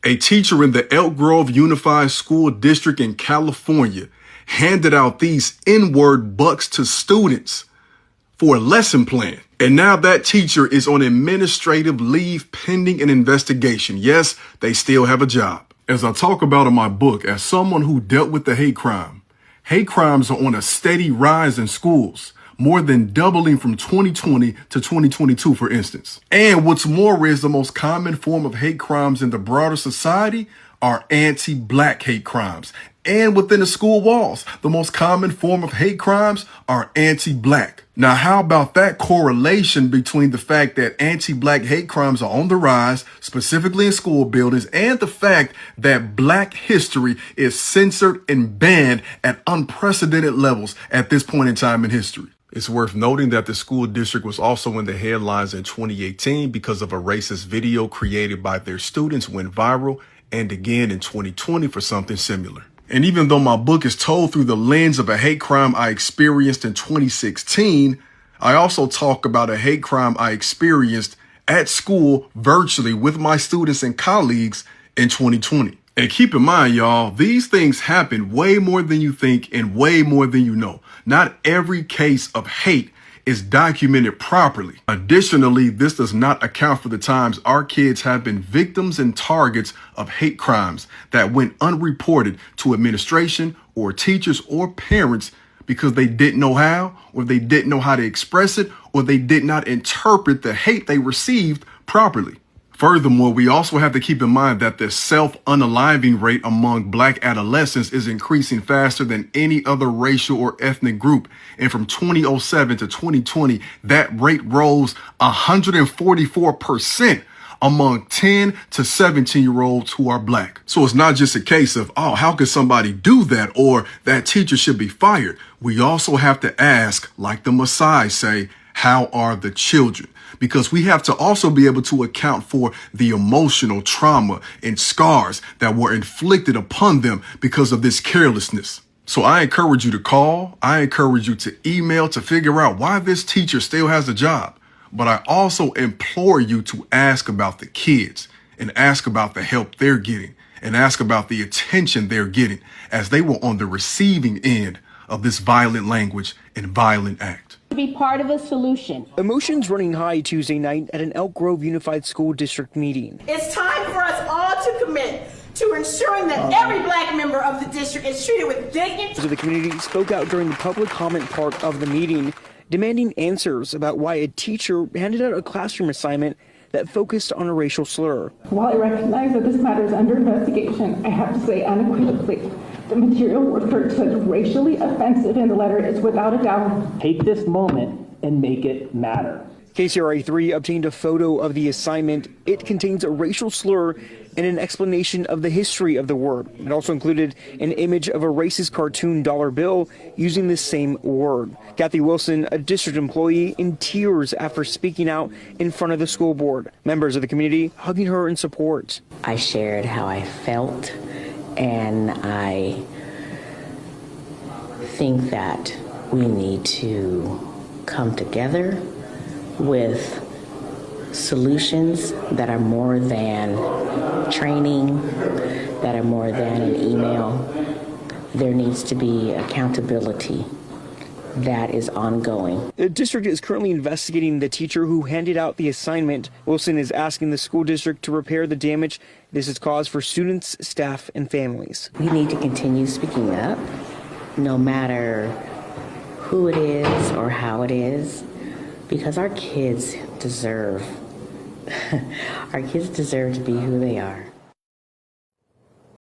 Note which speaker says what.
Speaker 1: A teacher in the Elk Grove Unified School District in California handed out these N-word bucks to students for a lesson plan. And now that teacher is on administrative leave pending an investigation. Yes, they still have a job. As I talk about in my book, as someone who dealt with the hate crimes are on a steady rise in schools, more than doubling from 2020 to 2022, for instance. And what's more is the most common form of hate crimes in the broader society are anti-black hate crimes. And within the school walls, the most common form of hate crimes are anti-black. Now, how about that correlation between the fact that anti-black hate crimes are on the rise, specifically in school buildings, and the fact that black history is censored and banned at unprecedented levels at this point in time in history? It's worth noting that the school district was also in the headlines in 2018 because of a racist video created by their students went viral, and again in 2020 for something similar. And even though my book is told through the lens of a hate crime I experienced in 2016, I also talk about a hate crime I experienced at school virtually with my students and colleagues in 2020. And keep in mind, y'all, these things happen way more than you think and way more than you know. Not every case of hate is documented properly. Additionally, this does not account for the times our kids have been victims and targets of hate crimes that went unreported to administration or teachers or parents because they didn't know how, or they didn't know how to express it, or they did not interpret the hate they received properly. Furthermore, we also have to keep in mind that the self-unaliving rate among black adolescents is increasing faster than any other racial or ethnic group. And from 2007 to 2020, that rate rose 144% among 10 to 17-year-olds who are black. So it's not just a case of, oh, how could somebody do that? Or that teacher should be fired. We also have to ask, like the Messiah say, how are the children? Because we have to also be able to account for the emotional trauma and scars that were inflicted upon them because of this carelessness. So I encourage you to call. I encourage you to email to figure out why this teacher still has a job. But I also implore you to ask about the kids and ask about the help they're getting and ask about the attention they're getting as they were on the receiving end of this violent language and violent act.
Speaker 2: To be part of a solution.
Speaker 3: Emotions running high Tuesday night at an Elk Grove Unified School District meeting.
Speaker 4: It's time for us all to commit to ensuring that every black member of the district is treated with dignity.
Speaker 3: So the community spoke out during the public comment part of the meeting, demanding answers about why a teacher handed out a classroom assignment that focused on a racial slur.
Speaker 5: While I recognize that this matter is under investigation, I have to say unequivocally, the material referred to as racially offensive in the letter is without a doubt.
Speaker 6: Take this moment and make it matter.
Speaker 3: KCRA 3 obtained a photo of the assignment. It contains a racial slur and an explanation of the history of the word. It also included an image of a racist cartoon dollar bill using the same word. Kathy Wilson, a district employee, in tears after speaking out in front of the school board. Members of the community hugging her in support.
Speaker 7: I shared how I felt, and I think that we need to come together with solutions that are more than training, that are more than an email. There needs to be accountability that is ongoing.
Speaker 3: The district is currently investigating the teacher who handed out the assignment. Wilson is asking the school district to repair the damage this has caused for students, staff, and families.
Speaker 7: We need to continue speaking up, no matter who it is or how it is, because our kids deserve to be who they are.